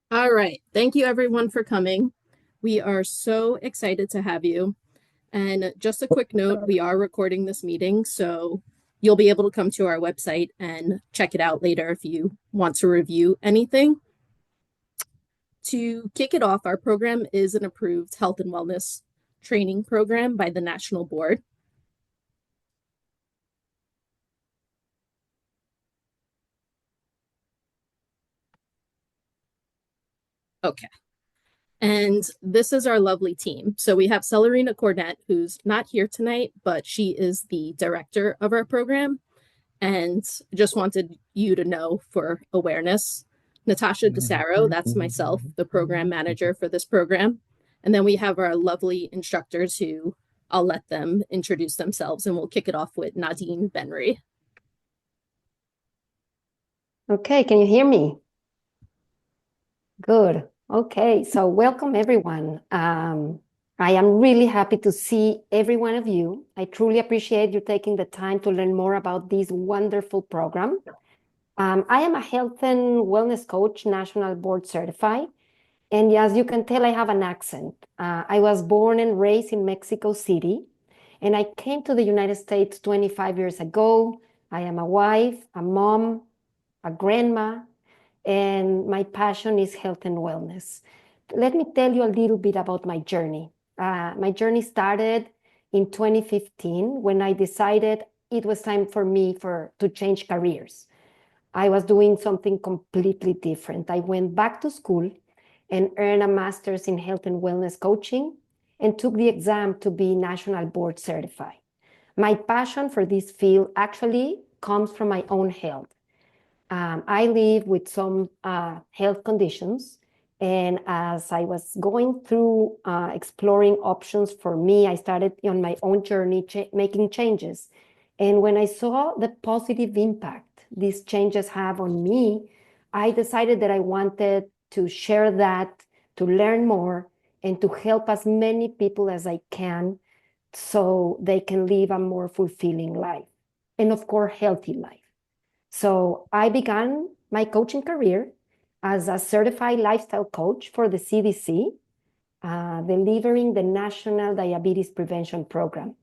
All right. Thank you everyone for coming. We are so excited to have you. And just a quick note, we are recording this meeting, so you'll be able to come to our website and check it out later if you want to review anything. To kick it off, our program is an approved health and wellness training program by the National Board. Okay. And this is our lovely team. So we have Celerina Cornett, who's not here tonight, but she is the director of our program. And just wanted you to know for awareness. Natasha DeSaro, that's myself, the program manager for this program. And then we have our lovely instructors who I'll let them introduce themselves, and we'll kick it off with Nadine Benry. Okay, can you hear me? Good. Okay, so welcome everyone. I am really happy to see every one of you. I truly appreciate you taking the time to learn more about this wonderful program. I am a health and wellness coach, national board certified. And as you can tell, I have an accent. I was born and raised in Mexico City, and I came to the United States 25 years ago. I am a wife, a mom, a grandma, and my passion is health and wellness. Let me tell you a little bit about my journey. My journey started in 2015 when I decided it was time for me to change careers. I was doing something completely different. I went back to school and earned a master's in health and wellness coaching and took the exam to be national board certified. My passion for this field actually comes from my own health. I live with some health conditions. And as I was going through exploring options for me, I started on my own journey making changes. And when I saw the positive impact these changes have on me, I decided that I wanted to share that, to learn more, and to help as many people as I can so they can live a more fulfilling life and, of course, healthy life. So I began my coaching career as a certified lifestyle coach for the CDC, delivering the National Diabetes Prevention Program.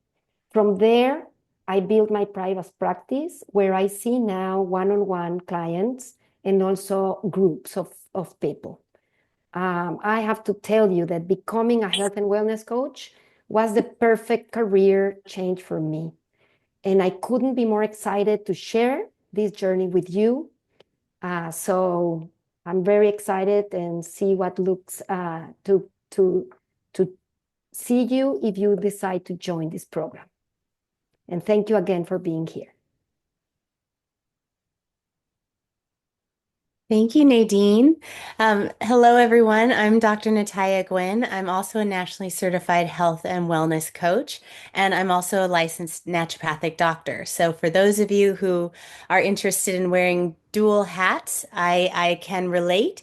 From there, I built my private practice where I see now one-on-one clients and also groups of people. I have to tell you that becoming a health and wellness coach was the perfect career change for me. And I couldn't be more excited to share this journey with you. So I'm very excited and see what looks to see you if you decide to join this program. And thank you again for being here. Thank you, Nadine. Hello, everyone. I'm Dr. Natalia Gwynn. I'm also a nationally certified health and wellness coach, and I'm also a licensed naturopathic doctor. So for those of you who are interested in wearing dual hats, I can relate.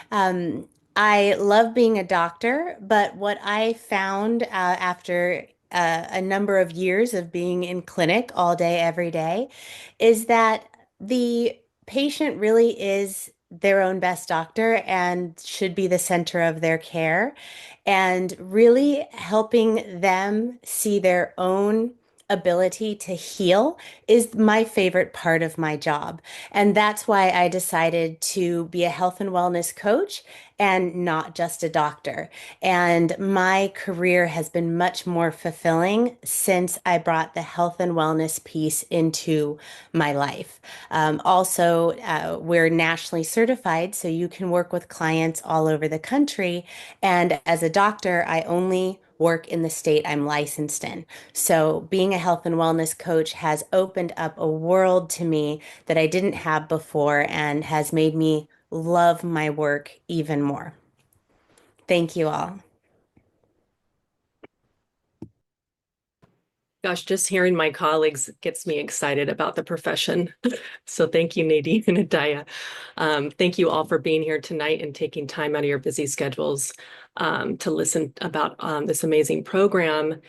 I love being a doctor, but what I found after a number of years of being in clinic all day, every day, is that the patient really is their own best doctor and should be the center of their care, and really helping them see their own ability to heal is my favorite part of my job. And that's why I decided to be a health and wellness coach and not just a doctor. And my career has been much more fulfilling since I brought the health and wellness piece into my life. We're nationally certified, so you can work with clients all over the country. And as a doctor, I only work in the state I'm licensed in. So being a health and wellness coach has opened up a world to me that I didn't have before and has made me love my work even more. Thank you all. Gosh, just hearing my colleagues gets me excited about the profession. So thank you, Nadine and Adaya. Thank you all for being here tonight and taking time out of your busy schedules to listen about this amazing program.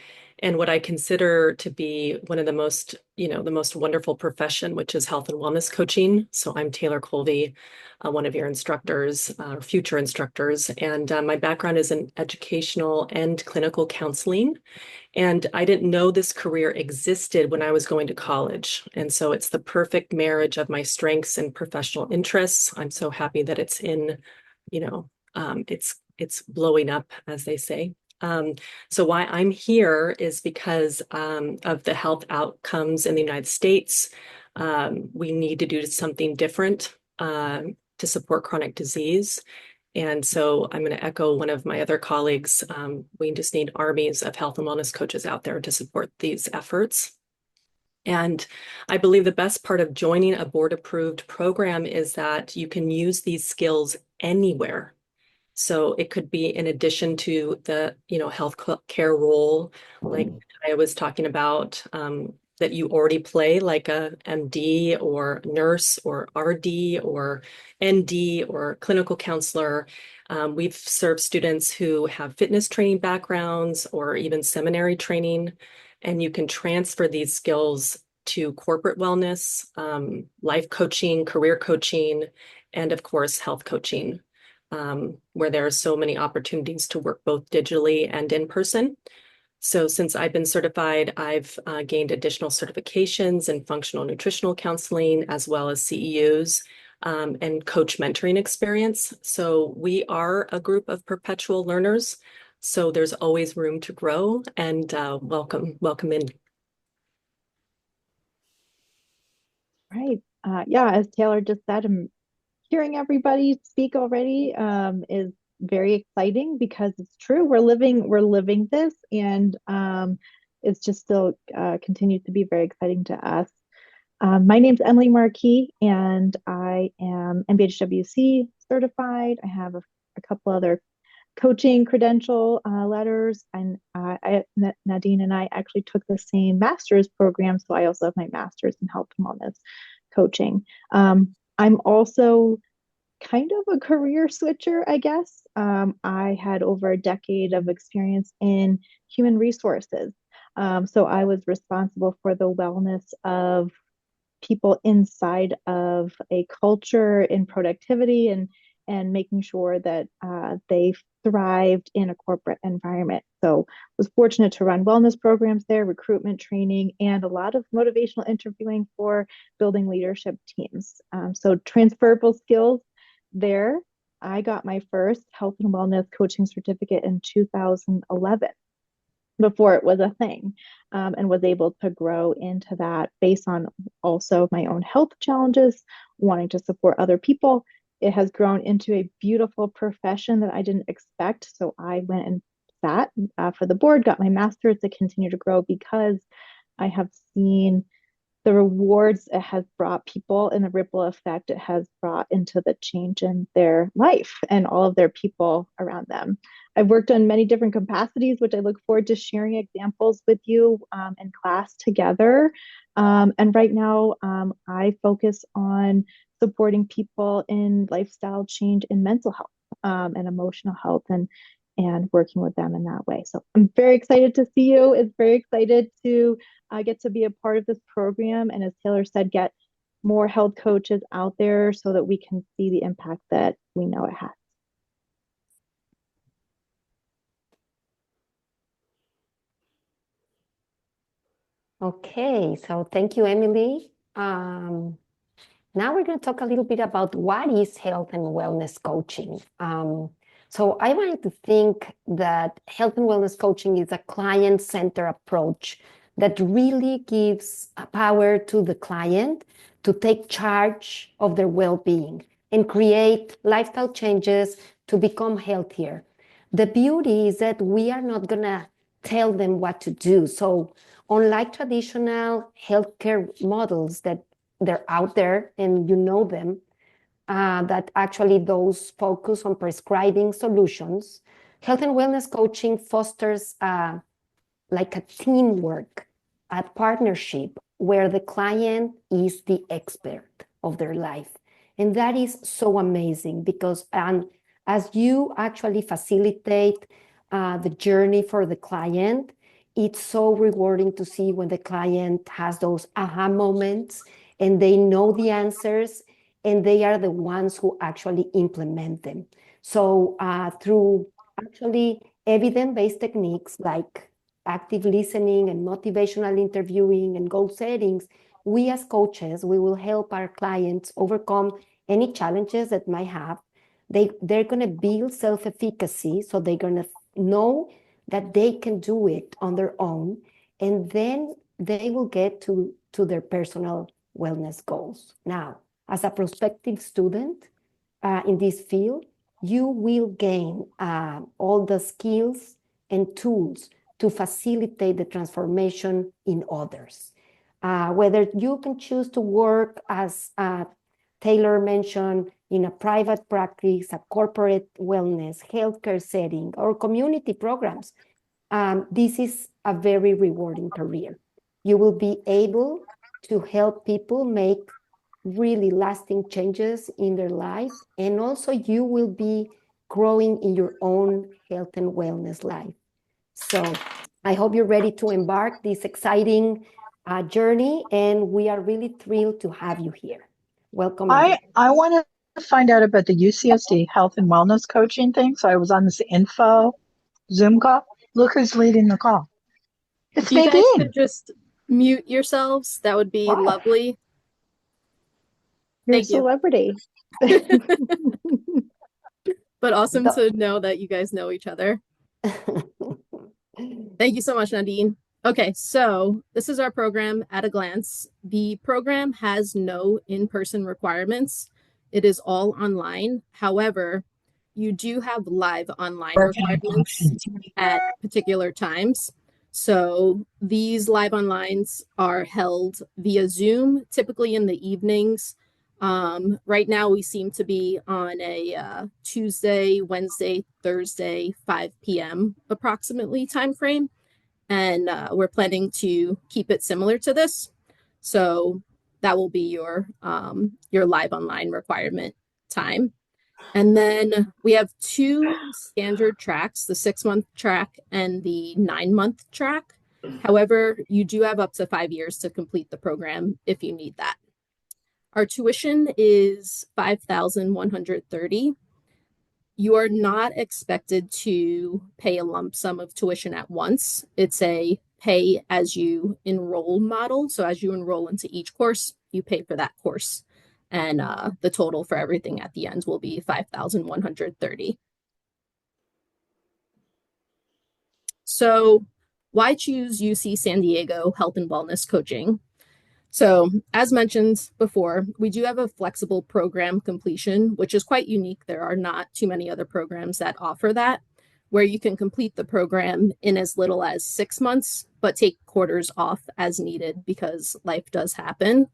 and what I consider to be one of the most, the most wonderful profession, which is health and wellness coaching. So I'm Taylor Colby, one of your instructors, or future instructors, and my background is in educational and clinical counseling. And I didn't know this career existed when I was going to college. And so it's the perfect marriage of my strengths and professional interests. I'm so happy that it's in, it's blowing up, as they say. So why I'm here is because of the health outcomes in the United States. We need to do something different to support chronic disease. And so I'm going to echo one of my other colleagues. We just need armies of health and wellness coaches out there to support these efforts. And I believe the best part of joining a board-approved program is that you can use these skills anywhere. So it could be in addition to the, health care role, like I was talking about, that you already play, like a MD or nurse or RD or ND or clinical counselor. We've served students who have fitness training backgrounds or even seminary training, and you can transfer these skills to corporate wellness, life coaching, career coaching, and of course, health coaching. Where there are so many opportunities to work both digitally and in person. So since I've been certified, I've gained additional certifications in functional nutritional counseling, as well as CEUs and coach mentoring experience. So we are a group of perpetual learners. So there's always room to grow, and welcome in. Right. Yeah, as Taylor just said, hearing everybody speak already is very exciting because it's true. We're living this, and it's just still continues to be very exciting to us. My name's Emily Marquis, and I am NBHWC certified. I have a couple other coaching credential letters, and Nadine and I actually took the same master's program, so I also have my master's in health and wellness coaching. I'm also kind of a career switcher, I guess. I had over a decade of experience in human resources. So I was responsible for the wellness of people inside of a culture in productivity and making sure that they thrived in a corporate environment. So was fortunate to run wellness programs there, recruitment training, and a lot of motivational interviewing for building leadership teams. So transferable skills there. I got my first health and wellness coaching certificate in 2011 before it was a thing, and was able to grow into that based on also my own health challenges, wanting to support other people. It has grown into a beautiful profession that I didn't expect. So I went and sat for the board, got my master's to continue to grow because I have seen the rewards it has brought people and the ripple effect it has brought into the change in their life and all of their people around them. I've worked on many different capacities, which I look forward to sharing examples with you in class together. And right now, I focus on supporting people in lifestyle change in mental health and emotional health and working with them in that way. So I'm very excited to see you. It's very excited to get to be a part of this program. And as Taylor said, get more health coaches out there so that we can see the impact that we know it has. Okay, so thank you, Emily. Now we're going to talk a little bit about what is health and wellness coaching. So I wanted to think that health and wellness coaching is a client-centered approach that really gives power to the client to take charge of their well-being and create lifestyle changes to become healthier. The beauty is that we are not going to tell them what to do. So unlike traditional healthcare models that they're out there and you know them, that actually those focus on prescribing solutions, health and wellness coaching fosters like a teamwork, a partnership where the client is the expert of their life. And that is so amazing because as you actually facilitate the journey for the client, it's so rewarding to see when the client has those aha moments and they know the answers and they are the ones who actually implement them. So through actually evidence-based techniques like active listening and motivational interviewing and goal settings, we as coaches, we will help our clients overcome any challenges that might have. They're going to build self-efficacy, so they're going to know that they can do it on their own, and then they will get to their personal wellness goals. Now, as a prospective student in this field, you will gain all the skills and tools to facilitate the transformation in others. Whether you can choose to work as Taylor mentioned, in a private practice, a corporate wellness, healthcare setting, or community programs, this is a very rewarding career. You will be able to help people make really lasting changes in their life, and also you will be growing in your own health and wellness life. So I hope you're ready to embark this exciting journey, and we are really thrilled to have you here. Welcome. I want to find out about the UCSD health and wellness coaching thing. So I was on this info Zoom call. Look who's leading the call. It's If you guys Nadine. could just mute yourselves, that would be Wow. lovely. You're a Thank you. celebrity. But awesome to know that you guys know each other. Thank you so much, Nadine. Okay, so this is our program at a glance. The program has no in-person requirements. It is all online. However, you do have live online requirements at particular times. So these live onlines are held via Zoom, typically in the evenings. Right now we seem to be on a Tuesday, Wednesday, Thursday, 5 p.m. approximately time frame. And we're planning to keep it similar to this. So that will be your live online requirement time. And then we have two standard tracks, the 6-month track and the 9-month track. However, you do have up to 5 years to complete the program if you need that. Our tuition is $5,130. You are not expected to pay a lump sum of tuition at once. It's a pay as you enroll model. So as you enroll into each course, you pay for that course. And the total for everything at the end will be $5,130. So why choose UC San Diego Health and Wellness Coaching? So as mentioned before, we do have a flexible program completion, which is quite unique. There are not too many other programs that offer that, where you can complete the program in as little as 6 months, but take quarters off as needed because life does happen,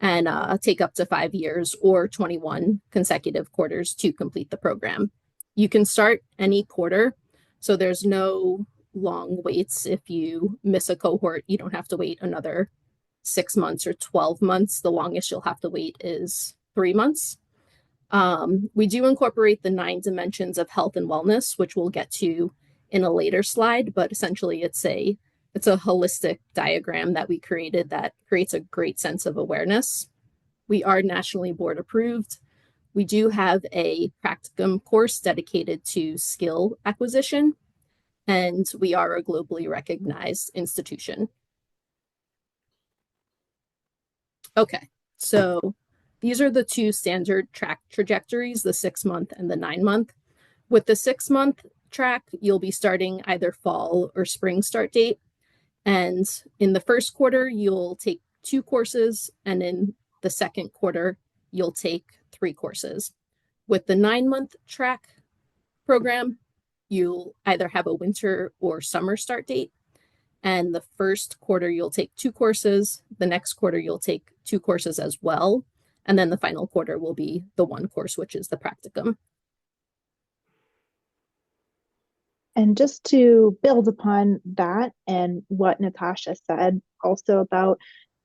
and take up to 5 years or 21 consecutive quarters to complete the program. You can start any quarter, so there's no long waits. If you miss a cohort, you don't have to wait another 6 months or 12 months. The longest you'll have to wait is 3 months. We do incorporate the 9 dimensions of health and wellness, which we'll get to in a later slide, but essentially it's a holistic diagram that we created that creates a great sense of awareness. We are nationally board approved. We do have a practicum course dedicated to skill acquisition, and we are a globally recognized institution. Okay, so these are the two standard track trajectories, the 6-month and the 9-month. With the 6-month track, you'll be starting either fall or spring start date. And in the first quarter, you'll take 2 courses, and in the second quarter, you'll take 3 courses. With the 9-month track program, you'll either have a winter or summer start date. And the first quarter, you'll take 2 courses. The next quarter, you'll take 2 courses as well. And then the final quarter will be the 1 course, which is the practicum. And just to build upon that and what Natasha said also about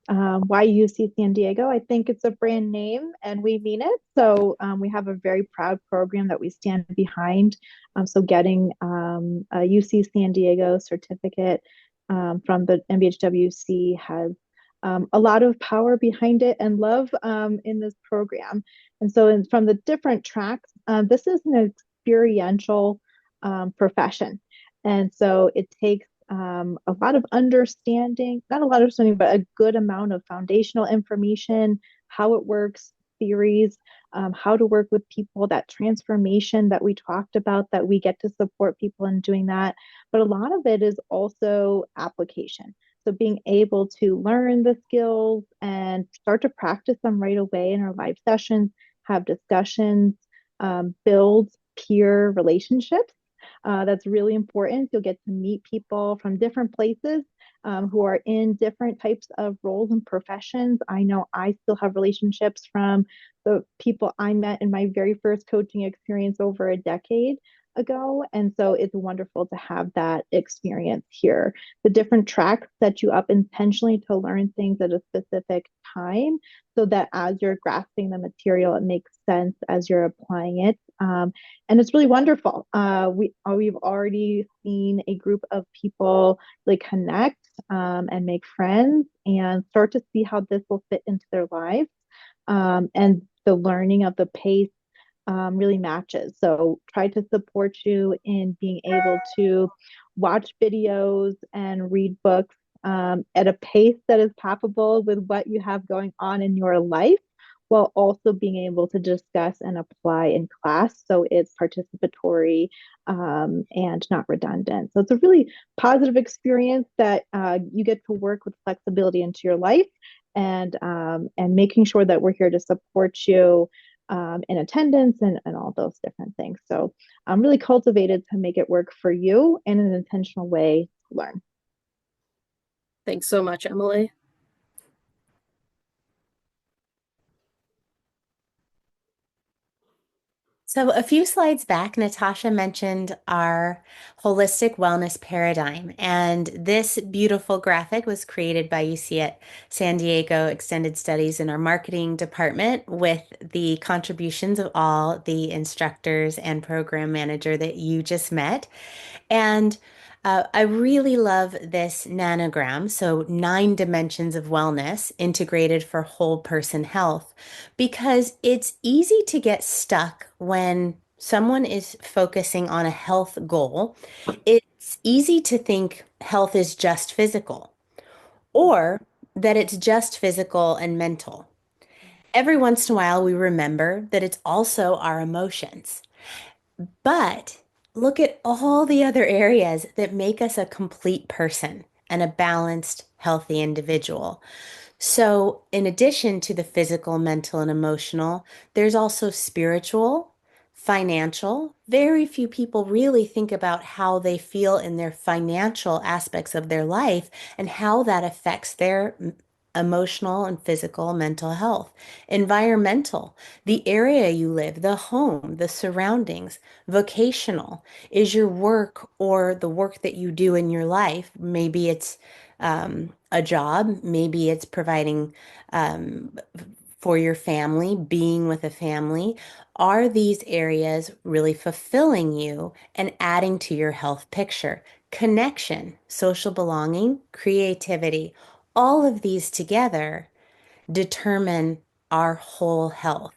why UC San Diego, I think it's a brand name and we mean it. So we have a very proud program that we stand behind. So getting a UC San Diego certificate from the NBHWC has a lot of power behind it and love in this program. And so from the different tracks, this is an experiential profession. And so it takes a lot of understanding, not a lot of understanding, but a good amount of foundational information, how it works, theories, how to work with people, that transformation that we talked about, that we get to support people in doing that. But a lot of it is also application. So being able to learn the skills and start to practice them right away in our live sessions, have discussions, build peer relationships. That's really important. You'll get to meet people from different places who are in different types of roles and professions. I know I still have relationships from the people I met in my very first coaching experience over a decade ago. And so it's wonderful to have that experience here. The different tracks set you up intentionally to learn things at a specific time so that as you're grasping the material, it makes sense as you're applying it. And it's really wonderful. We've already seen a group of people like connect and make friends and start to see how this will fit into their lives. And the learning of the pace really matches. So try to support you in being able to watch videos and read books at a pace that is palpable with what you have going on in your life, while also being able to discuss and apply in class. So it's participatory and not redundant. So it's a really positive experience that you get to work with flexibility into your life and making sure that we're here to support you in attendance and all those different things. So I'm really cultivated to make it work for you in an intentional way to learn. Thanks so much, Emily. So a few slides back, Natasha mentioned our holistic wellness paradigm, and this beautiful graphic was created by UC at San Diego Extended Studies in our marketing department with the contributions of all the instructors and program manager that you just met. And I really love this nanogram, so 9 dimensions of wellness integrated for whole person health, because it's easy to get stuck when someone is focusing on a health goal. It's easy to think health is just physical or that it's just physical and mental. Every once in a while, we remember that it's also our emotions. But look at all the other areas that make us a complete person and a balanced, healthy individual. So, in addition to the physical, mental, and emotional, there's also spiritual, financial. Very few people really think about how they feel in their financial aspects of their life and how that affects their emotional and physical mental health. Environmental, the area you live, the home, the surroundings. Vocational, is your work or the work that you do in your life. Maybe it's a job, maybe it's providing for your family, being with a family. Are these areas really fulfilling you and adding to your health picture? Connection, social belonging, creativity, all of these together determine our whole health.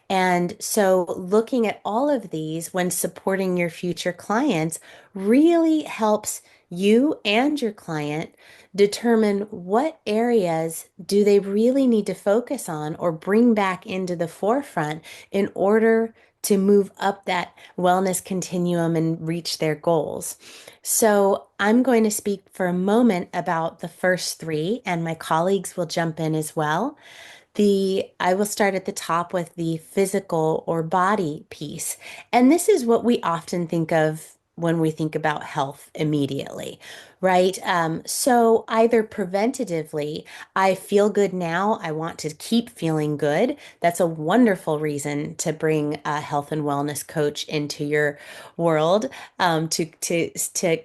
And so looking at all of these when supporting your future clients really helps you and your client determine what areas do they really need to focus on or bring back into the forefront in order to move up that wellness continuum and reach their goals. So I'm going to speak for a moment about the first 3, and my colleagues will jump in as well. I will start at the top with the physical or body piece. And this is what we often think of when we think about health immediately, right? So either preventatively, I feel good now, I want to keep feeling good. That's a wonderful reason to bring a health and wellness coach into your world, to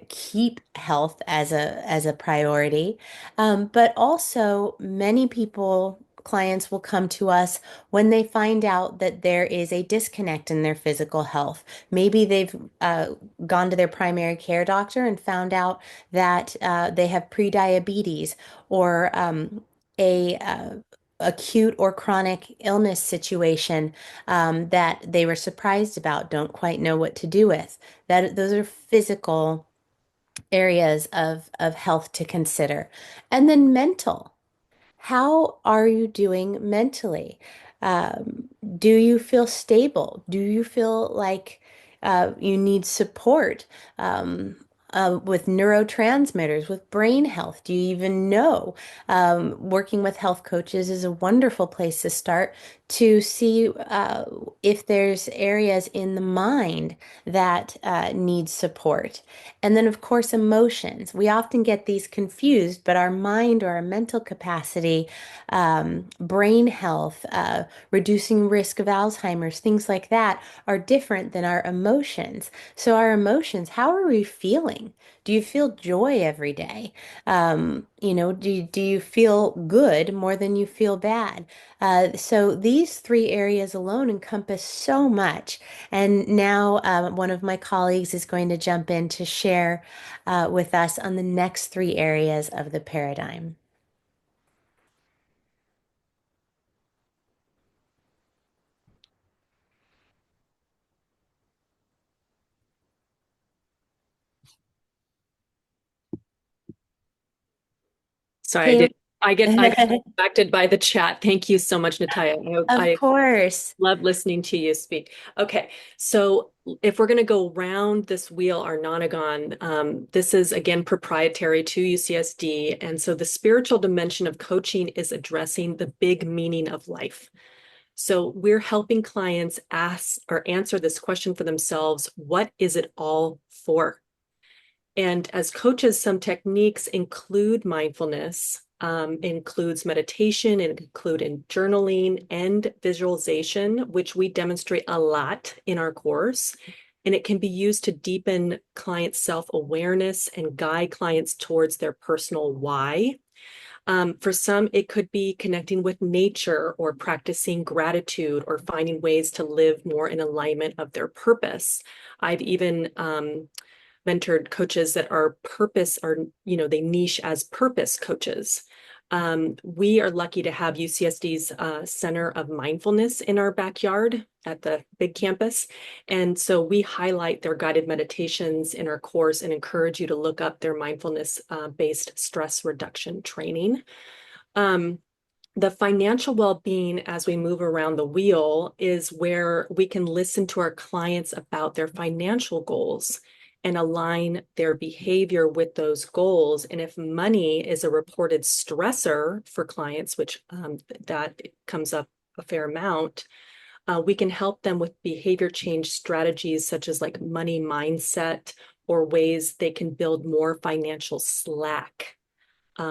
keep health as a priority. But also many people clients will come to us when they find out that there is a disconnect in their physical health. Maybe they've gone to their primary care doctor and found out that they have prediabetes or a acute or chronic illness situation that they were surprised about, don't quite know what to do with. Those are physical areas of health to consider. And then mental. How are you doing mentally? Do you feel stable? Do you feel like you need support with neurotransmitters, with brain health? Do you even know? Working with health coaches is a wonderful place to start to see if there's areas in the mind that need support. And then, of course, emotions. We often get these confused, but our mind or our mental capacity, brain health, reducing risk of Alzheimer's, things like that are different than our emotions. So our emotions, how are we feeling? Do you feel joy every day? Do you feel good more than you feel bad? So these three areas alone encompass so much. And now one of my colleagues is going to jump in to share with us on the next three areas of the paradigm. Sorry, I get Taylor. distracted by the chat. Thank you so much, Natalia. Of course. Love listening to you speak. Okay, so if we're going to go round this wheel, our nonagon, this is again proprietary to UCSD. And so the spiritual dimension of coaching is addressing the big meaning of life. So we're helping clients ask or answer this question for themselves: what is it all for? And as coaches, some techniques include mindfulness, includes meditation, and include in journaling and visualization, which we demonstrate a lot in our course. And it can be used to deepen clients' self-awareness and guide clients towards their personal why. For some, it could be connecting with nature or practicing gratitude or finding ways to live more in alignment of their purpose. I've even mentored coaches that they niche as purpose coaches. We are lucky to have UCSD's Center of Mindfulness in our backyard at the big campus. And so we highlight their guided meditations in our course and encourage you to look up their mindfulness-based stress reduction training. The financial well-being as we move around the wheel is where we can listen to our clients about their financial goals and align their behavior with those goals. And if money is a reported stressor for clients, which that comes up a fair amount, we can help them with behavior change strategies such as like money mindset or ways they can build more financial slack.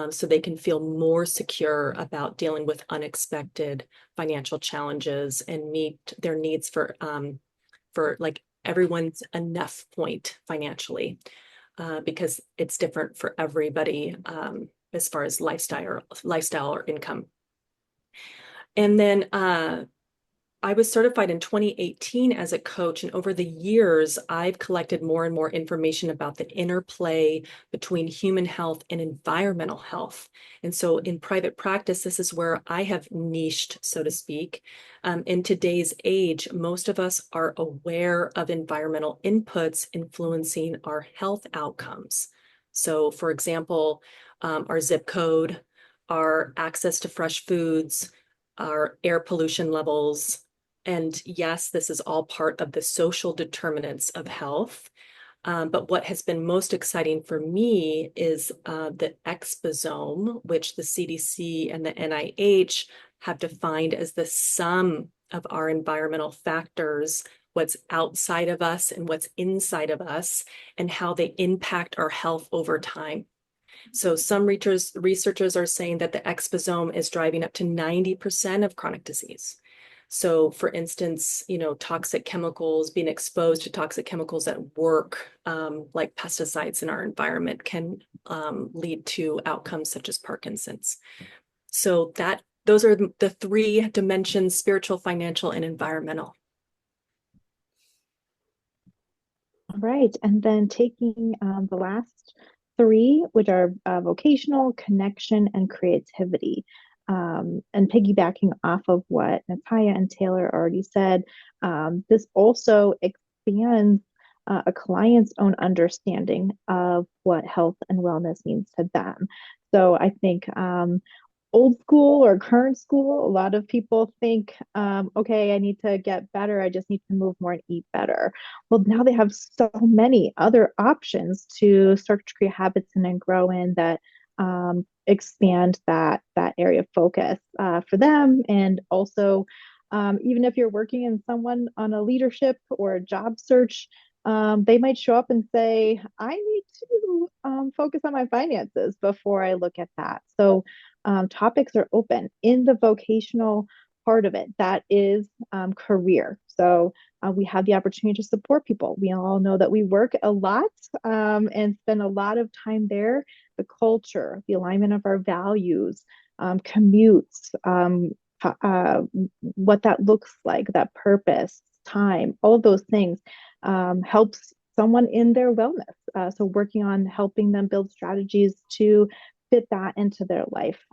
So they can feel more secure about dealing with unexpected financial challenges and meet their needs for like everyone's enough point financially, because it's different for everybody as far as lifestyle or income. And then I was certified in 2018 as a coach, and over the years, I've collected more and more information about the interplay between human health and environmental health. And so in private practice, this is where I have niched, so to speak. In today's age, most of us are aware of environmental inputs influencing our health outcomes. So for example, our zip code, our access to fresh foods, our air pollution levels. And yes, this is all part of the social determinants of health. But what has been most exciting for me is the exposome, which the CDC and the NIH have defined as the sum of our environmental factors, what's outside of us and what's inside of us, and how they impact our health over time. So some researchers are saying that the exposome is driving up to 90% of chronic disease. So for instance, toxic chemicals, being exposed to toxic chemicals at work, like pesticides in our environment, can lead to outcomes such as Parkinson's. So that those are the three dimensions: spiritual, financial, and environmental. Right. And then taking the last three, which are vocational, connection, and creativity. And piggybacking off of what Natalia and Taylor already said, this also expands a client's own understanding of what health and wellness means to them. So I think old school or current school, a lot of people think, okay, I need to get better. I just need to move more and eat better. Well, now they have so many other options to start to create habits and then grow in that expand that area of focus for them. And also, even if you're working in someone on a leadership or a job search, they might show up and say, I need to focus on my finances before I look at that. So topics are open in the vocational part of it. That is career. So we have the opportunity to support people. We all know that we work a lot and spend a lot of time there. The culture, the alignment of our values, commutes, what that looks like, that purpose, time, all of those things helps someone in their wellness. So working on helping them build strategies to fit that into their life.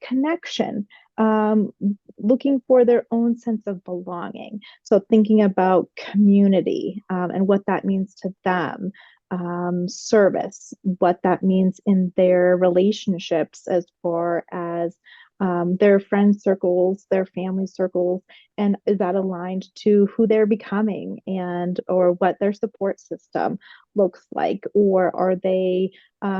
Connection, looking for their own sense of belonging. So thinking about community and what that means to them. Service, what that means in their relationships as far as their friend circles, their family circles, and is that aligned to who they're becoming and or what their support system looks like, or are they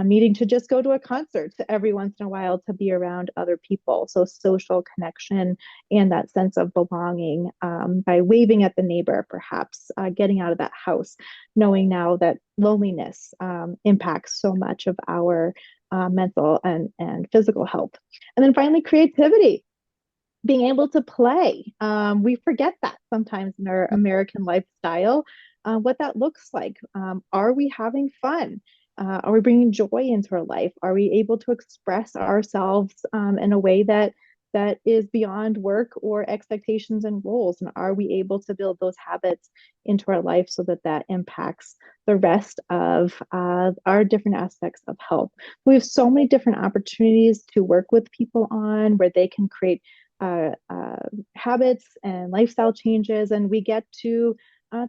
needing to just go to a concert every once in a while to be around other people? So social connection and that sense of belonging by waving at the neighbor, perhaps getting out of that house, knowing now that loneliness impacts so much of our mental and physical health. And then finally, creativity, being able to play. We forget that sometimes in our American lifestyle, what that looks like. Are we having fun? Are we bringing joy into our life? Are we able to express ourselves in a way that is beyond work or expectations and roles? And are we able to build those habits into our life so that that impacts the rest of our different aspects of health? We have so many different opportunities to work with people on where they can create habits and lifestyle changes, and we get to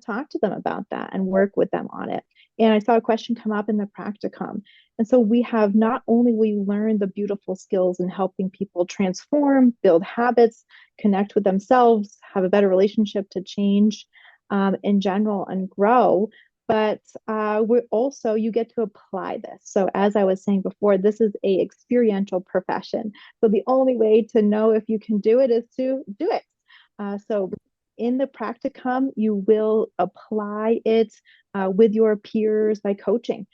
talk to them about that and work with them on it. And I saw a question come up in the practicum. And so we have not only we learn the beautiful skills in helping people transform, build habits, connect with themselves, have a better relationship to change in general and grow, but we're also, you get to apply this. So as I was saying before, this is a experiential profession. So the only way to know if you can do it is to do it. So in the practicum, you will apply it with your peers by coaching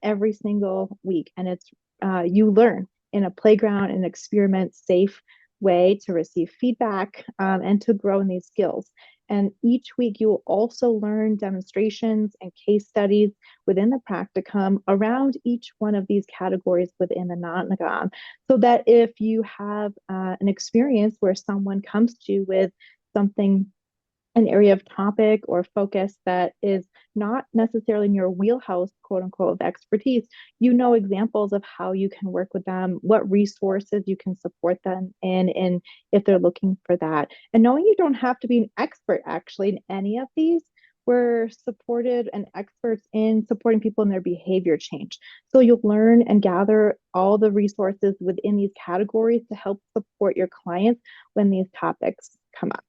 every single week. And it's you learn in a playground and experiment safe way to receive feedback and to grow in these skills. And each week you will also learn demonstrations and case studies within the practicum around each one of these categories within the Natnagam. So that if you have an experience where someone comes to you with something, an area of topic or focus that is not necessarily in your wheelhouse, quote unquote, of expertise, you know examples of how you can work with them, what resources you can support them in, and if they're looking for that. And knowing you don't have to be an expert actually in any of these, we're supported and experts in supporting people in their behavior change. So you'll learn and gather all the resources within these categories to help support your clients when these topics come up.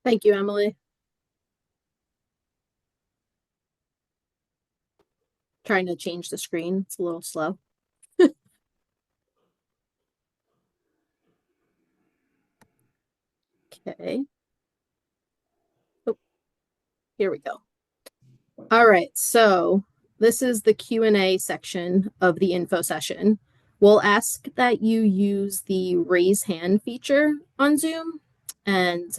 Thank you, Emily. Trying to change the screen. It's a little slow. Okay. Oh, here we go. All right. So this is the Q&A section of the info session. We'll ask that you use the raise hand feature on Zoom, and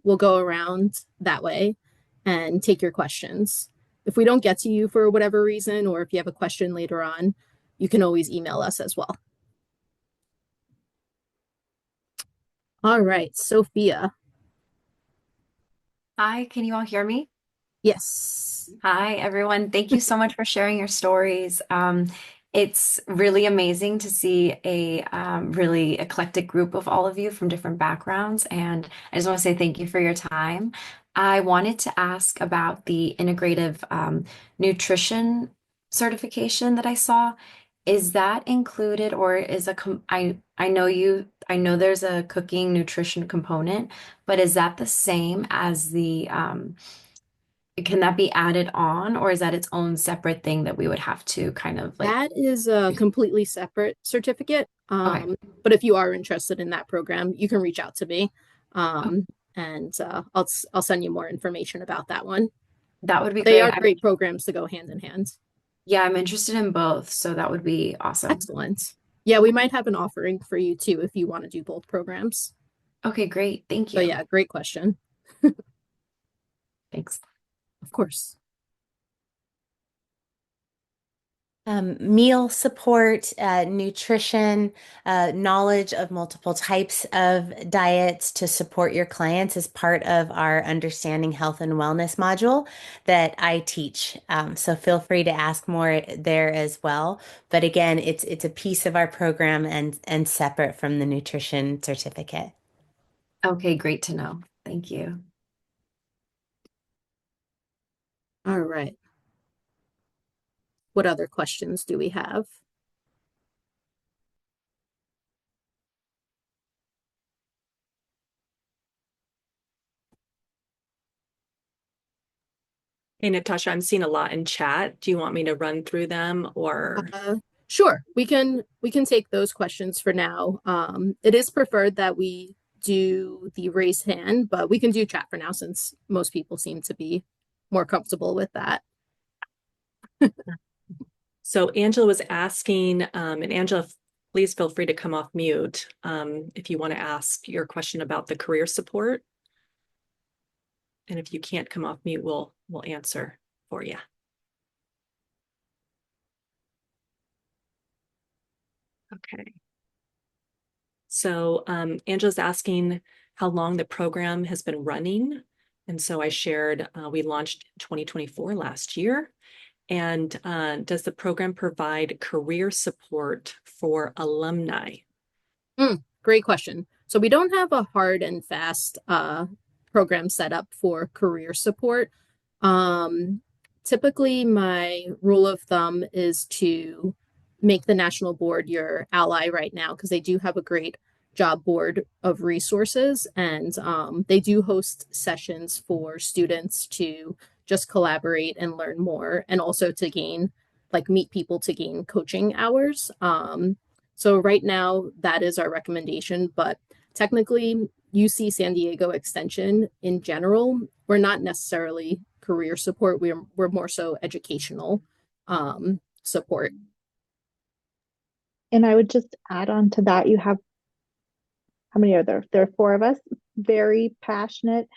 we'll go around that way and take your questions. if we don't get to you for whatever reason, or if you have a question later on, you can always email us as well. All right, Sophia. Hi, can you all hear me? Yes. Hi, everyone. Thank you so much for sharing your stories. It's really amazing to see a really eclectic group of all of you from different backgrounds. And I just want to say thank you for your time. I wanted to ask about the integrative nutrition certification that I saw. Is that included or is I know there's a cooking nutrition component, but is that the same as the can that be added on, or is that its own separate thing that we would have to kind of like? That is a completely separate certificate. Okay, But if you are interested in that program, you can reach out to me. And I'll send you more information about that one. that would be They great. are great programs to go hand in hand. Yeah, I'm interested in both, so that would be awesome. Excellent. Yeah, we might have an offering for you too if you want to do both programs. Okay, great. Thank So you. yeah, great question. Thanks. Of course. Meal support, nutrition, knowledge of multiple types of diets to support your clients is part of our Understanding Health and Wellness module that I teach. So feel free to ask more there as well. But again, it's a piece of our program and separate from the nutrition certificate. Okay, great to know. Thank you. All right. What other questions do we have? Hey, Natasha, I'm seeing a lot in chat. Do you want me to run through them or? Sure, we can take those questions for now. It is preferred that we do the raise hand, but we can do chat for now since most people seem to be more comfortable with that. So Angela was asking, and Angela, please feel free to come off mute if you want to ask your question about the career support. And if you can't come off mute, we'll answer for you. Okay. So Angela's asking how long the program has been running. And so I shared, we launched 2024 last year. And does the program provide career support for alumni? Great question. So we don't have a hard and fast program set up for career support. Typically, my rule of thumb is to make the national board your ally right now because they do have a great job board of resources and they do host sessions for students to just collaborate and learn more and also to gain meet people to gain coaching hours. So right now that is our recommendation, but technically UC San Diego Extension in general, we're not necessarily career support. We're more so educational support. And I would just add on to that, you have, how many are there? There are 4 of us, very passionate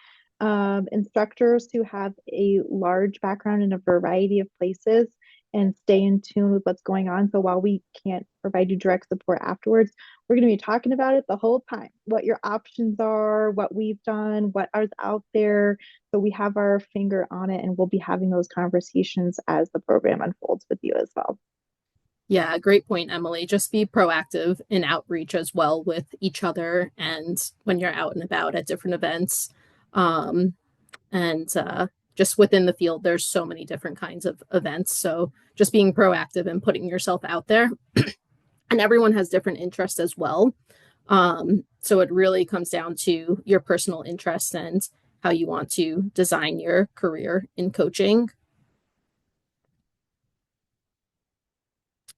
instructors who have a large background in a variety of places and stay in tune with what's going on. So while we can't provide you direct support afterwards, we're going to be talking about it the whole time, what your options are, what we've done, what is out there. So we have our finger on it and we'll be having those conversations as the program unfolds with you as well. Yeah, great point, Emily. Just be proactive in outreach as well with each other and when you're out and about at different events. Just within the field, there's so many different kinds of events. So just being proactive and putting yourself out there. And everyone has different interests as well. So it really comes down to your personal interests and how you want to design your career in coaching.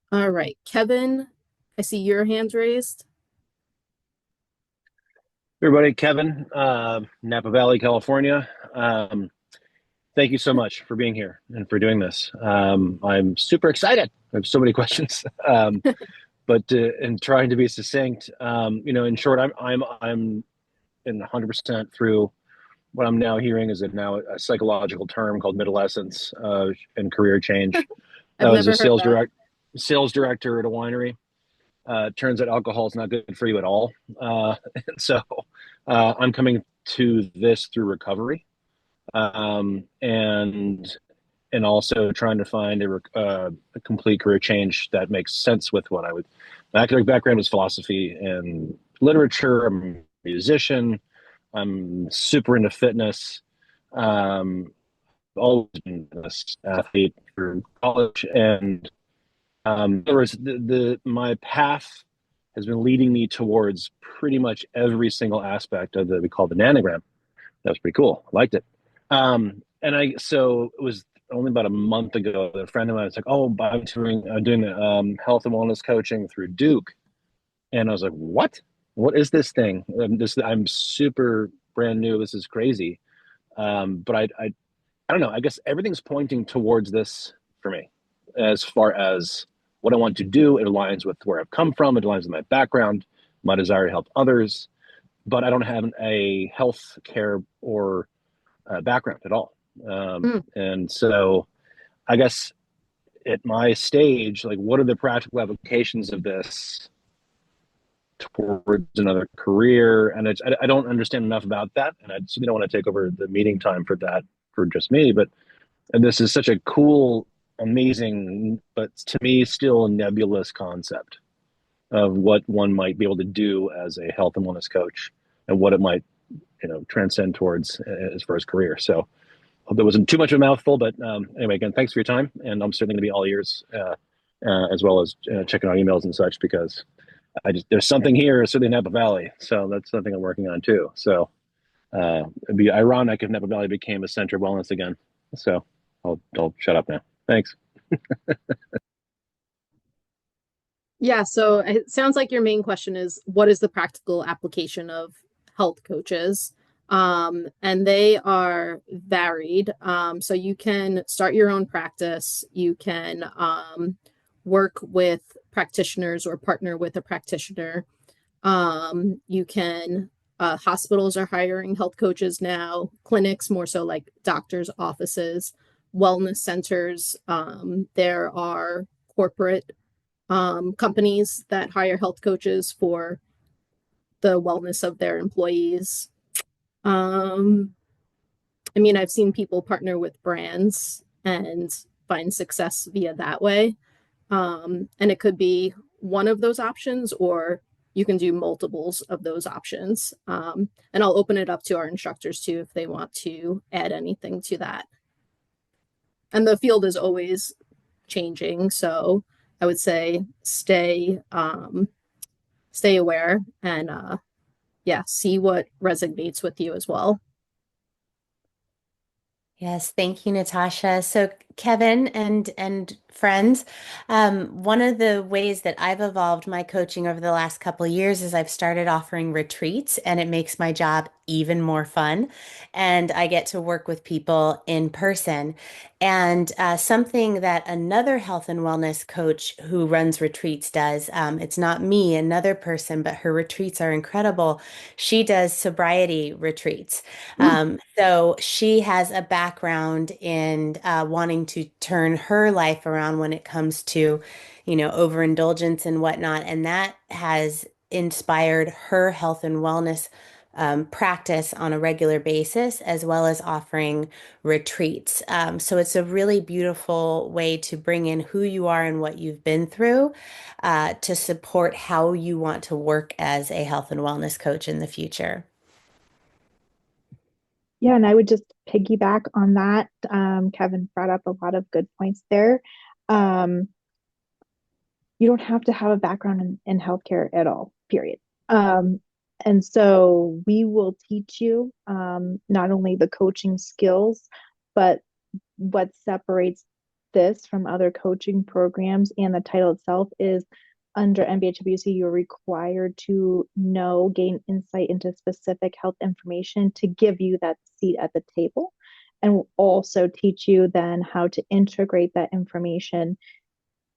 All right, Kevin, I see your hands raised. Everybody, Kevin, Napa Valley, California. Thank you so much for being here and for doing this. I'm super excited. I have so many questions, but in trying to be succinct, in short, I'm in 100% through what I'm now hearing is a psychological term called middlescence and career change. I I've was a never heard that. sales director at a winery. Turns out alcohol is not good for you at all. And so I'm coming to this through recovery, and also trying to find a complete career change that makes sense with what I would. My academic background is philosophy and literature. I'm a musician. I'm super into fitness. Always been an athlete through college, and in other words, my path has been leading me towards pretty much every single aspect of we call the nanogram. That was pretty cool. I liked it. So it was only about a month ago that a friend of mine was like, "Oh, I'm doing health and wellness coaching through Duke," and I was like, "What? What is this thing? I'm super brand new. This is crazy." But I don't know. I guess everything's pointing towards this for me, as far as what I want to do. It aligns with where I've come from. It aligns with my background, my desire to help others. But I don't have a health care or background at all. And so I guess at my stage, like, what are the practical applications of this towards another career? And I don't understand enough about that. And I certainly don't want to take over the meeting time for that for just me. But and this is such a cool, amazing, but to me still nebulous concept of what one might be able to do as a health and wellness coach and what it might, transcend towards as far as career. So hope that wasn't too much of a mouthful, but anyway, again, thanks for your time. And I'm certainly going to be all ears, as well as checking out emails and such, because there's something here, certainly in Napa Valley. So that's something I'm working on too. So it'd be ironic if Napa Valley became a center of wellness again. So I'll shut up now. Thanks. Yeah, so it sounds like your main question is what is the practical application of health coaches? And they are varied. So you can start your own practice. You can work with practitioners or partner with a practitioner. You can hospitals are hiring health coaches now, clinics more so like doctors' offices, wellness centers. There are corporate companies that hire health coaches for the wellness of their employees. I mean, I've seen people partner with brands and find success via that way. And it could be one of those options, or you can do multiples of those options. And I'll open it up to our instructors too if they want to add anything to that. And the field is always changing, so I would say stay aware and see what resonates with you as well. Yes, thank you, Natasha. So, Kevin and friends, one of the ways that I've evolved my coaching over the last couple of years is I've started offering retreats, and it makes my job even more fun. And I get to work with people in person. And something that another health and wellness coach who runs retreats does, it's not me, another person, but her retreats are incredible. She does sobriety retreats. So she has a background in wanting to turn her life around when it comes to, overindulgence and whatnot. And that has inspired her health and wellness practice on a regular basis, as well as offering retreats. So it's a really beautiful way to bring in who you are and what you've been through to support how you want to work as a health and wellness coach in the future. Yeah, and I would just piggyback on that. Kevin brought up a lot of good points there. You don't have to have a background in healthcare at all, period. And so we will teach you not only the coaching skills, but what separates this from other coaching programs. And the title itself is under NBHWC, you're required to gain insight into specific health information to give you that seat at the table. And we'll also teach you then how to integrate that information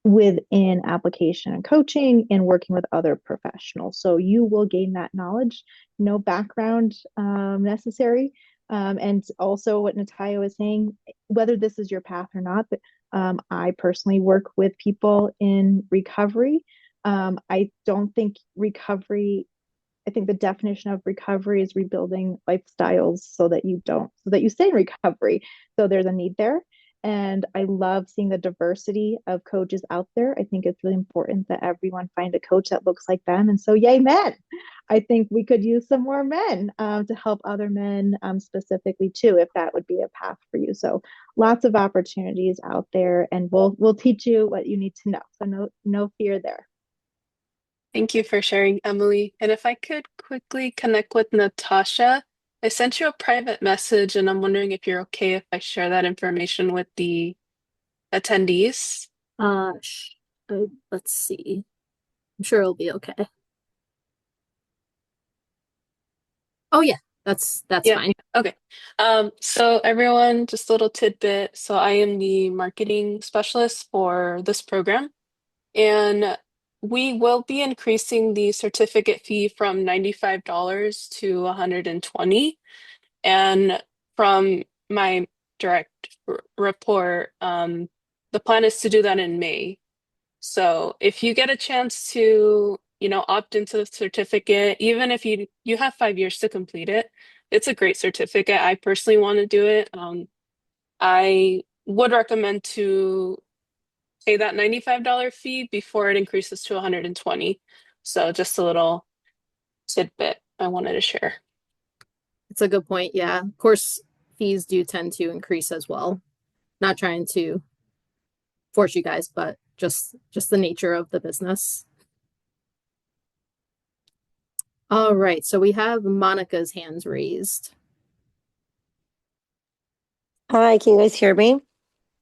within application and coaching and working with other professionals. So you will gain that knowledge, no background necessary. And also what Natalia was saying, whether this is your path or not, I personally work with people in recovery. I don't think recovery, I think the definition of recovery is rebuilding lifestyles so that you stay in recovery. So there's a need there. And I love seeing the diversity of coaches out there. I think it's really important that everyone find a coach that looks like them. And so, yay, men. I think we could use some more men to help other men specifically too, if that would be a path for you. So lots of opportunities out there, and we'll teach you what you need to know. So no fear there. Thank you for sharing, Emily. And if I could quickly connect with Natasha, I sent you a private message and I'm wondering if you're okay if I share that information with the attendees. Let's see. I'm sure it'll be okay. Oh yeah, that's Yeah. fine. Okay. So everyone, just a little tidbit. So I am the marketing specialist for this program, and we will be increasing the certificate fee from $95 to $120. And from my direct report, the plan is to do that in May. So if you get a chance to, opt into the certificate, even if you have 5 years to complete it, it's a great certificate. I personally want to do it. I would recommend to pay that $95 fee before it increases to $120. So just a little tidbit I wanted to share. It's a good point. Yeah. Of course, fees do tend to increase as well. Not trying to force you guys, but just the nature of the business. All right. So we have Monica's hands raised. Hi, can you guys hear me?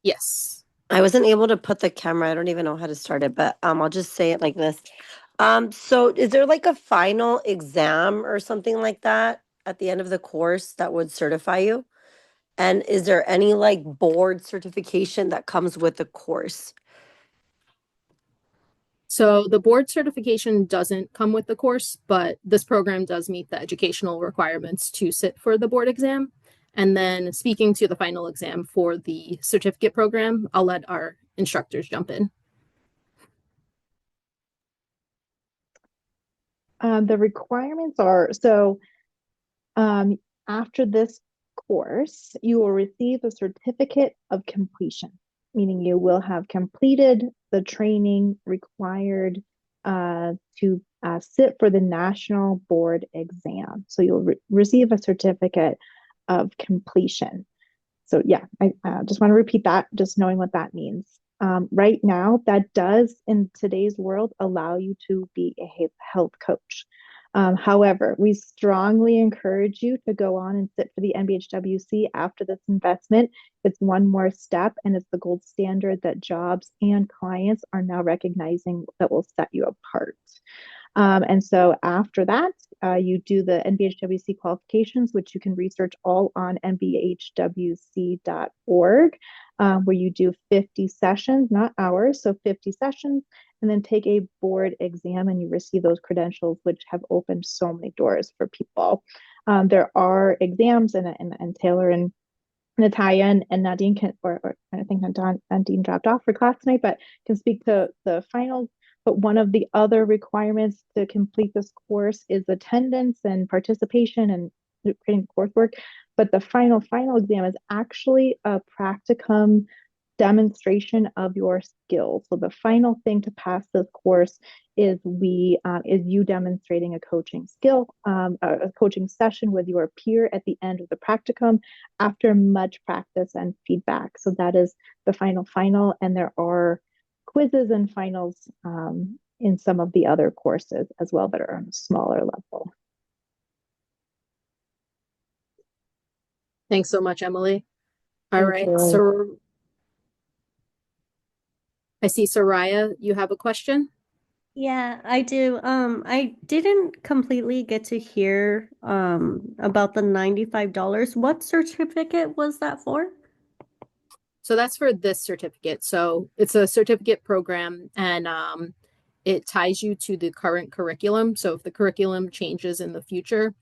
Yes. I wasn't able to put the camera. I don't even know how to start it, but I'll just say it like this. So is there like a final exam or something like that at the end of the course that would certify you? And is there any like board certification that comes with the course? So the board certification doesn't come with the course, but this program does meet the educational requirements to sit for the board exam. And then speaking to the final exam for the certificate program, I'll let our instructors jump in. The requirements are, so after this course, you will receive a certificate of completion, meaning you will have completed the training required to sit for the national board exam. So you'll receive a certificate of completion. So yeah, I just want to repeat that, just knowing what that means. Right now, that does, in today's world, allow you to be a health coach. However, we strongly encourage you to go on and sit for the NBHWC after this investment. It's one more step, and it's the gold standard that jobs and clients are now recognizing that will set you apart. And so after that, you do the NBHWC qualifications, which you can research all on nbhwc.org, where you do 50 sessions, not hours, so 50 sessions, and then take a board exam and you receive those credentials, which have opened so many doors for people. There are exams, and Taylor and Natalia and Nadine can, or I think Nadine dropped off for class tonight, but can speak to the final. But one of the other requirements to complete this course is attendance and participation and creating coursework. But the final exam is actually a practicum demonstration of your skills. So the final thing to pass this course is you demonstrating a coaching skill, a coaching session with your peer at the end of the practicum after much practice and feedback. So that is the final, and there are quizzes and finals in some of the other courses as well that are on a smaller level. Thanks so much, Emily. All Thank right, you. so I see Soraya, you have a question? Yeah, I do. I didn't completely get to hear about the $95. What certificate was that for? So that's for this certificate. So it's a certificate program, and it ties you to the current curriculum. So if the curriculum changes in the future,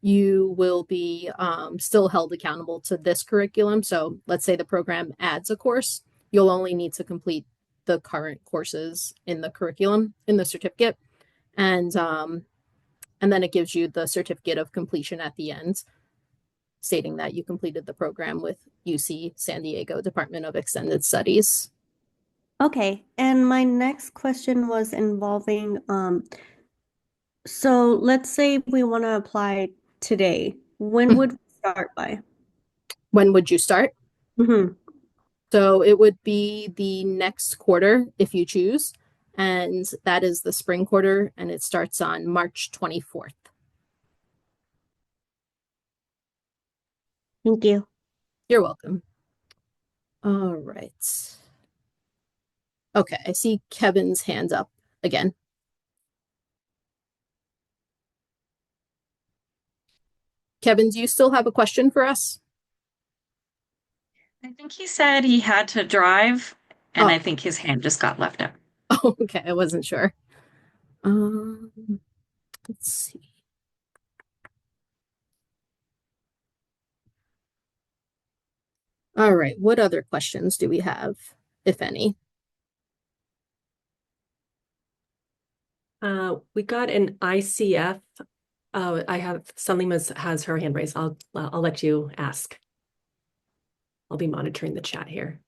you will be still held accountable to this curriculum. So let's say the program adds a course, you'll only need to complete the current courses in the curriculum in the certificate. And then it gives you the certificate of completion at the end, stating that you completed the program with UC San Diego Department of Extended Studies. Okay, and my next question was involving, so let's say we want to apply today. When would we start by? When would you start? Mm-hmm. So it would be the next quarter if you choose, and that is the spring quarter, and it starts on March 24th. Thank you. You're welcome. All right. Okay, I see Kevin's hand up again. Kevin, do you still have a question for us? I think he said he had to drive, and Oh. I think his hand just got left up. Oh, okay, I wasn't sure. Let's see. All right, what other questions do we have, if any? We got an ICF. I have Salima has her hand raised. I'll let you ask. I'll be monitoring the chat here.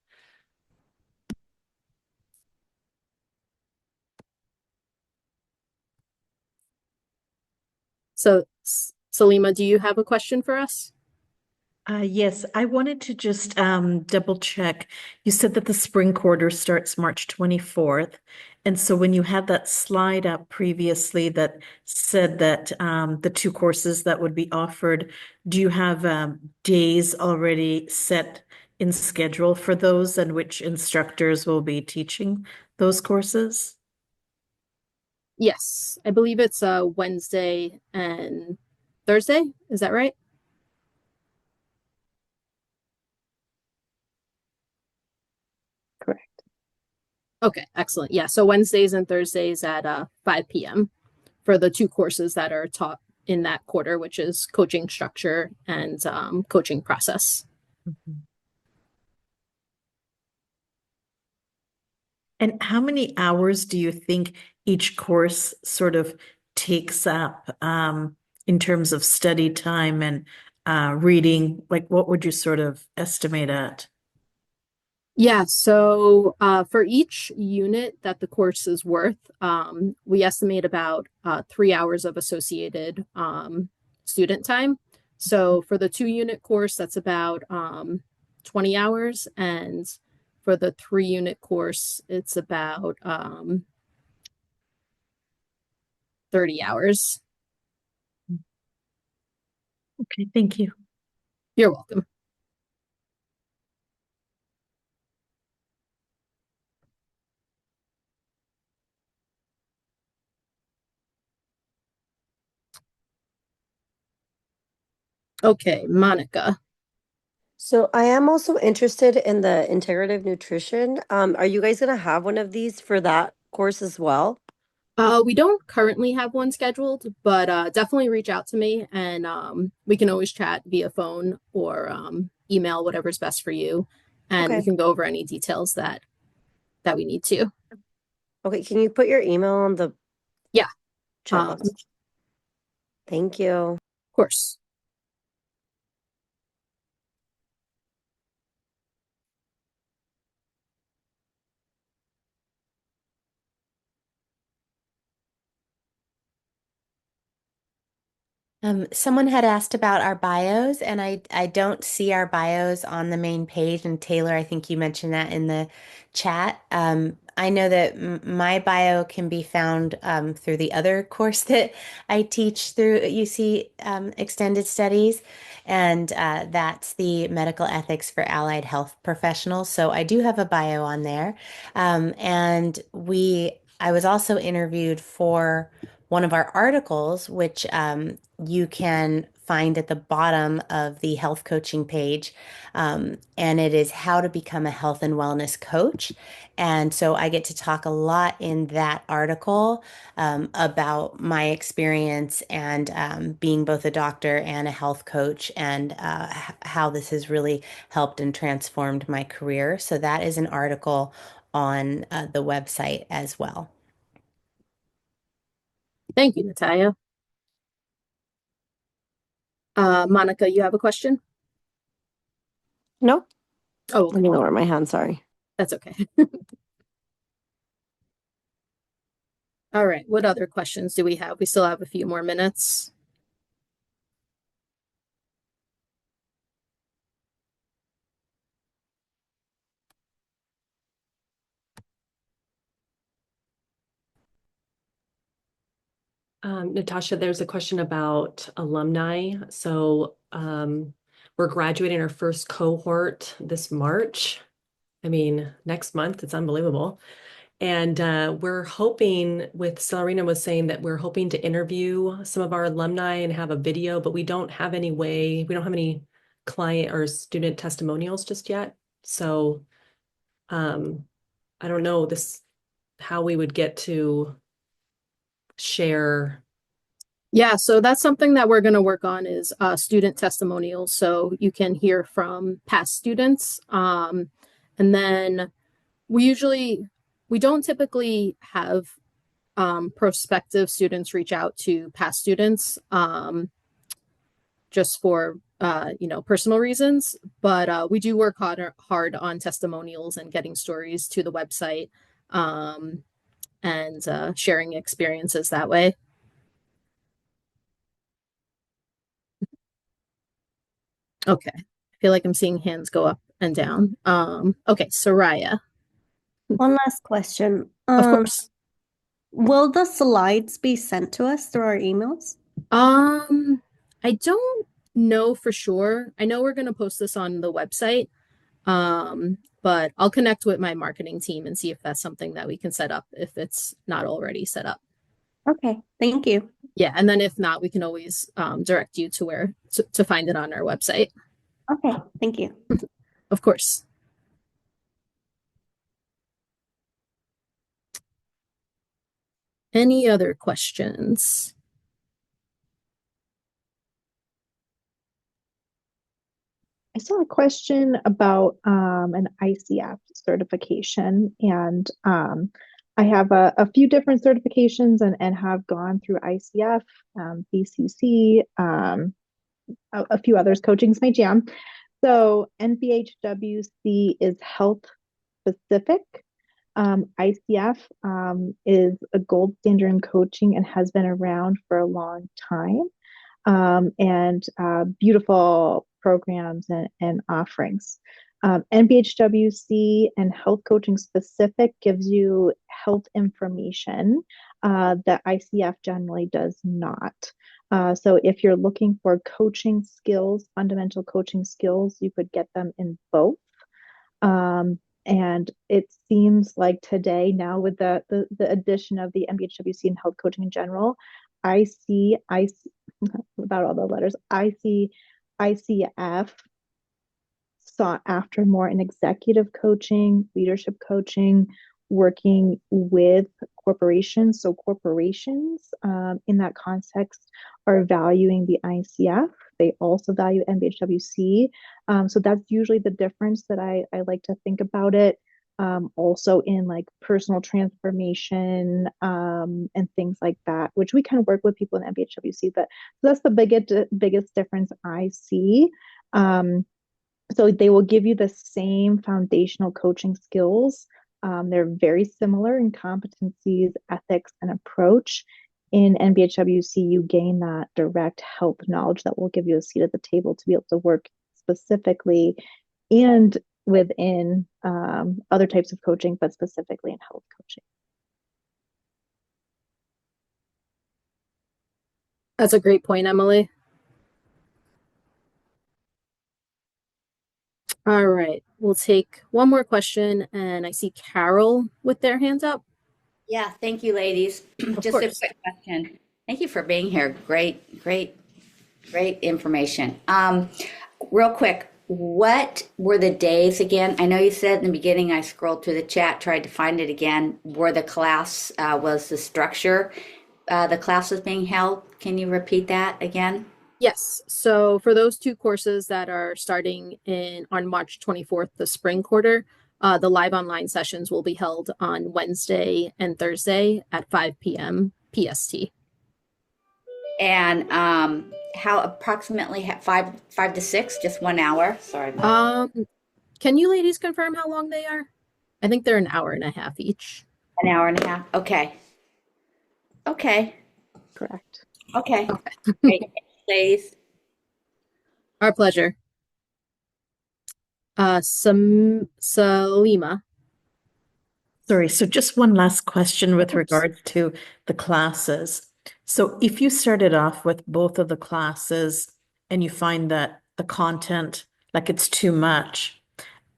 So, Salima, do you have a question for us? Yes, I wanted to just double check. You said that the spring quarter starts March 24th. And so when you had that slide up previously that said that the two courses that would be offered, do you have days already set in schedule for those and which instructors will be teaching those courses? Yes, I believe it's Wednesday and Thursday. Is that right? Correct. Okay, excellent. Yeah, so Wednesdays and Thursdays at 5 p.m. for the two courses that are taught in that quarter, which is coaching structure and coaching process. Mm-hmm. And how many hours do you think each course sort of takes up in terms of study time and reading? Like, what would you sort of estimate at? Yeah, so for each unit that the course is worth, we estimate about 3 hours of associated student time. So for the 2-unit course, that's about 20 hours. And for the 3-unit course, it's about 30 hours. Okay, thank you. You're welcome. Okay, Monica. So I am also interested in the integrative nutrition. Are you guys gonna have one of these for that course as well? We don't currently have one scheduled, but definitely reach out to me and we can always chat via phone or email, whatever's best for you. And we Okay. can go over any details that we need to. Okay, can you put your email on the Yeah. chat box? Thank you. Of course. Someone had asked about our bios, and I don't see our bios on the main page. And Taylor, I think you mentioned that in the chat. I know that my bio can be found through the other course that I teach through UC Extended Studies, and that's the Medical Ethics for Allied Health Professionals. So I do have a bio on there, and I was also interviewed for one of our articles, which you can find at the bottom of the health coaching page. And it is how to become a health and wellness coach. And so I get to talk a lot in that article about my experience and being both a doctor and a health coach, and how this has really helped and transformed my career. So that is an article on the website as well. Thank you, Natalia. Monica, you have a question? No, Oh, let me lower my hand. Sorry. that's okay. All right, what other questions do we have? We still have a few more minutes. Natasha, there's a question about alumni. So we're graduating our first cohort this March. I mean, next month, it's unbelievable. And we're hoping, with Celerina was saying that we're hoping to interview some of our alumni and have a video, but we don't have any client or student testimonials just yet. So I don't know how we would get to share. Yeah, so that's something that we're going to work on is student testimonials. So you can hear from past students. And then we don't typically have prospective students reach out to past students just for personal reasons. But we do work hard on testimonials and getting stories to the website and sharing experiences that way. Okay. I feel like I'm seeing hands go up and down. Okay, Soraya. One last question. Of course. Will the slides be sent to us through our emails? I don't know for sure. I know we're going to post this on the website. But I'll connect with my marketing team and see if that's something that we can set up if it's not already set up. Okay, thank you. Yeah, and then if not, we can always direct you to where to find it on our website. Okay, thank you. Of course. Any other questions? I saw a question about an ICF certification, and I have a few different certifications and have gone through ICF, BCC, a few others. Coaching's my jam. So NBHWC is health specific. ICF is a gold standard in coaching and has been around for a long time. And beautiful programs and offerings. NBHWC and health coaching specific gives you health information that ICF generally does not. So if you're looking for coaching skills, fundamental coaching skills, you could get them in both. And it seems like today now with the addition of the NBHWC and health coaching in general, I see without all the letters, ICF sought after more in executive coaching, leadership coaching, working with corporations. So corporations in that context are valuing the ICF. They also value NBHWC. So that's usually the difference that I like to think about it. Also in like personal transformation and things like that, which we can work with people in NBHWC, but that's the biggest difference I see. So they will give you the same foundational coaching skills. They're very similar in competencies, ethics, and approach. In NBHWC, you gain that direct health knowledge that will give you a seat at the table to be able to work specifically and within other types of coaching, but specifically in health coaching. That's a great point, Emily. All right, we'll take one more question, and I see Carol with their hands up. Yeah, thank you, ladies. Of Just course. a quick question. Thank you for being here. Great information. Real quick, what were the days again? I know you said in the beginning, I scrolled through the chat, tried to find it again, where the class was the structure the class was being held. Can you repeat that again? Yes. So for those two courses that are starting on March 24th, the spring quarter, the live online sessions will be held on Wednesday and Thursday at 5 p.m. PST. And how approximately 5 to 6, just 1 hour? Sorry. Can you ladies confirm how long they are? I think they're an hour and a half each. An hour and a half. Okay. Correct. Okay. Great. Ladies. Our pleasure. Salima. Sorry, so just one last question with Of course. regards to the classes. So if you started off with both of the classes and you find that the content, like it's too much,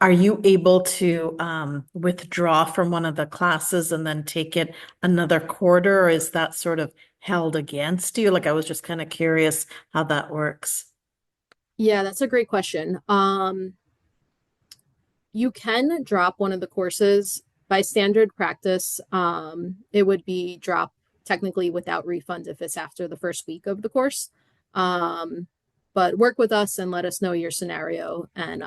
are you able to withdraw from one of the classes and then take it another quarter, or is that sort of held against you? Like I was just kind of curious how that works. Yeah, that's a great question. You can drop one of the courses by standard practice. It would be dropped technically without refund if it's after the first week of the course. But work with us and let us know your scenario, and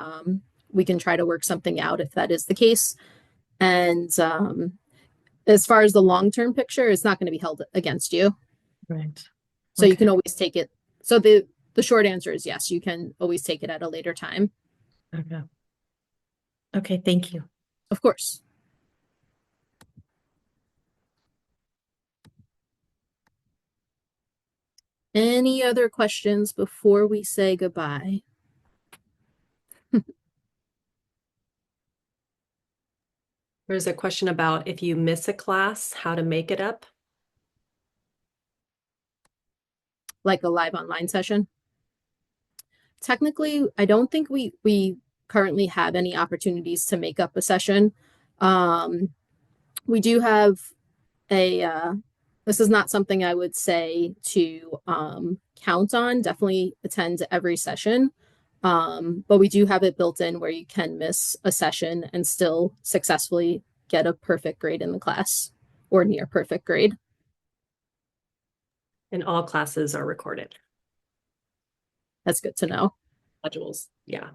we can try to work something out if that is the case. And as far as the long-term picture, it's not going to be held against you. Right. So you can always take it. So the short answer is yes, you can always take it at a later time. Okay. Okay, thank you. Of course. Any other questions before we say goodbye? There's a question about if you miss a class, how to make it up. Like a live online session? Technically, I don't think we currently have any opportunities to make up a session. We do have this is not something I would say to count on. Definitely attend every session. But we do have it built in where you can miss a session and still successfully get a perfect grade in the class or near perfect grade. And all classes are recorded. That's good to know. Modules, yeah.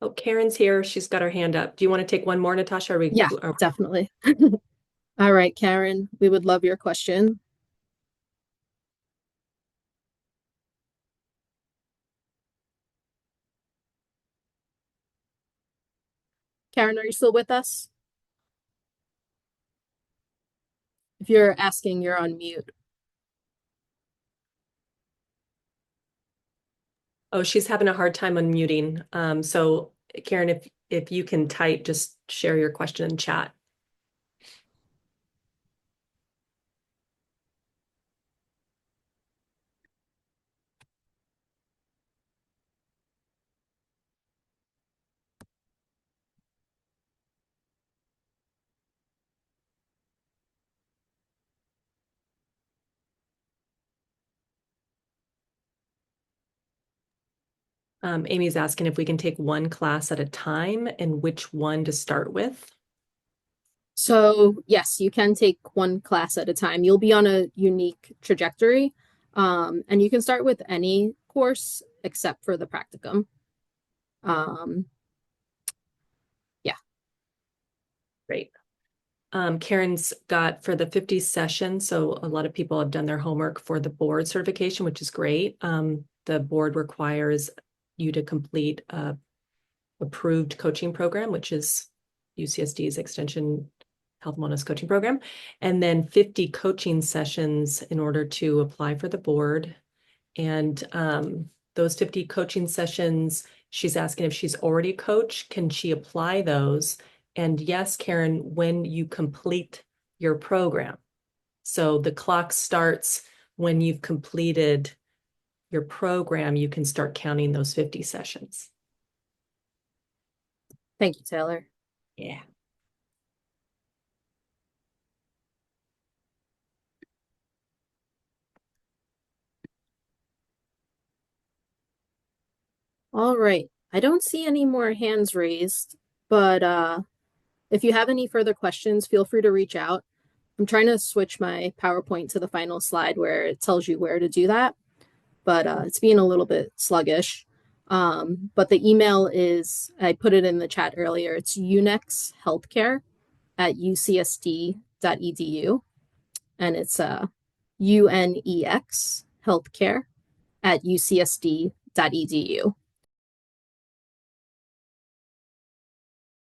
Oh, Karen's here. She's got her hand up. Do you want to take one more, Natasha? Yeah, definitely. All right, Karen, we would love your question. Karen, are you still with us? If you're asking, you're on mute. Oh, she's having a hard time unmuting. So Karen, if you can type, just share your question in chat. Amy's asking if we can take one class at a time and which one to start with. So yes, you can take one class at a time. You'll be on a unique trajectory, and you can start with any course except for the practicum. Yeah. Great. Karen's got for the 50 sessions, so a lot of people have done their homework for the board certification, which is great. The board requires you to complete a approved coaching program, which is UCSD's Extension Health and Wellness Coaching Program, and then 50 coaching sessions in order to apply for the board. And those 50 coaching sessions, she's asking if she's already a coach, can she apply those? And yes, Karen, when you complete your program. So the clock starts when you've completed your program, you can start counting those 50 sessions. Thank you, Taylor. Yeah. All right. I don't see any more hands raised, but if you have any further questions, feel free to reach out. I'm trying to switch my PowerPoint to the final slide where it tells you where to do that, but it's being a little bit sluggish. But the email is, I put it in the chat earlier, it's unexhealthcare@ucsd.edu, and it's UNEX healthcare@ucsd.edu.